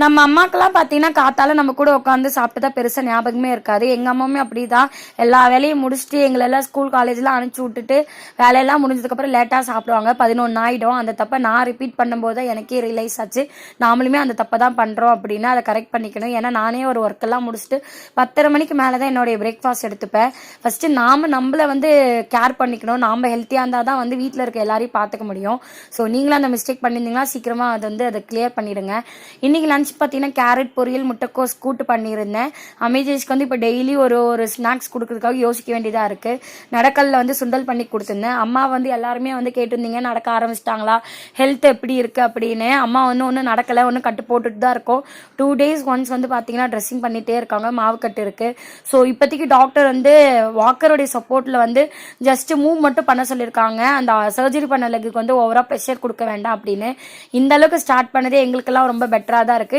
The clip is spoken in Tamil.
நம்ம அம்மாக்கெல்லாம் பார்த்தீங்கன்னா காத்தால நம்ம கூட உட்காந்து சாப்பிட்டதா பெருசாக ஞாபகமே இருக்காது. எங்கள் அம்மாவுமே அப்படி தான் எல்லா வேலையும் முடிச்சுட்டு எங்களெல்லாம் ஸ்கூல் காலேஜ்லாம் அனுப்பிச்சி விட்டுட்டு வேலையெல்லாம் முடிஞ்சதுக்கப்புறம் லேட்டாக சாப்பிடுவாங்க. 11 ஆகிடும். அந்த தப்பை நான் ரிப்பீட் பண்ணும்போது தான் எனக்கே ரியலைஸ் ஆச்சு, நாமளுமே அந்த தப்பை தான் பண்ணுறோம் அப்படின்னு. அதை கரெக்ட் பண்ணிக்கணும். ஏன்னா நானே ஒரு ஒர்க்கெல்லாம் முடிச்சுட்டு 10:30 மணிக்கு மேலே தான் என்னுடைய பிரேக்ஃபாஸ்ட் எடுத்துப்பேன். ஃபஸ்ட்டு நம்மளை கேர் பண்ணிக்கணும். நாம் ஹெல்த்தியாக இருந்தால் தான் வீட்டில் இருக்க எல்லாரையும் பார்த்துக்க முடியும். ஸோ நீங்களும் அந்த மிஸ்டேக் பண்ணியிருந்தீங்கன்னா சீக்கிரமாக அதை கிளியர் பண்ணிடுங்க. இன்றைக்கி லஞ்ச் பார்த்தீங்கன்னா கேரட் பொரியல் முட்டைக்கோஸ் கூட்டு பண்ணியிருந்தேன். அமேஜேஸ்க்கு இப்போ டெய்லி ஒரு ஸ்நாக்ஸ் கொடுக்கறதுக்காக யோசிக்க வேண்டியதாக இருக்குது. நடக்கல்ல சுண்டல் பண்ணி கொடுத்துருந்தேன். அம்மா எல்லாருமே கேட்டிருந்தீங்க நடக்க ஆரம்பிச்சிட்டாங்களா, ஹெல்த் எப்படி இருக்குது அப்படின்னு. அம்மா ஒன்றும் நடக்கலை, ஒன்றும் கட்டு போட்டுட்டு தான் இருக்கோம். 2 days ஒன்ஸ் பார்த்தீங்கன்னா ட்ரெஸ்ஸிங் பண்ணிகிட்டே இருக்காங்க. மாவு கட்டு இருக்குது. ஸோ இப்போதைக்கு டாக்டர் வாக்கருடைய சப்போர்ட்டில் ஜஸ்ட் மூவ் மட்டும் பண்ண சொல்லியிருக்காங்க. அந்த சர்ஜரி பண்ண லெக்குக்கு ஓவராக ப்ரெஷர் கொடுக்க வேண்டாம் அப்படின்னு. இந்த அளவுக்கு ஸ்டார்ட் பண்ணதே எங்களுக்கெல்லாம் ரொம்ப பெட்டராக தான் இருக்குது.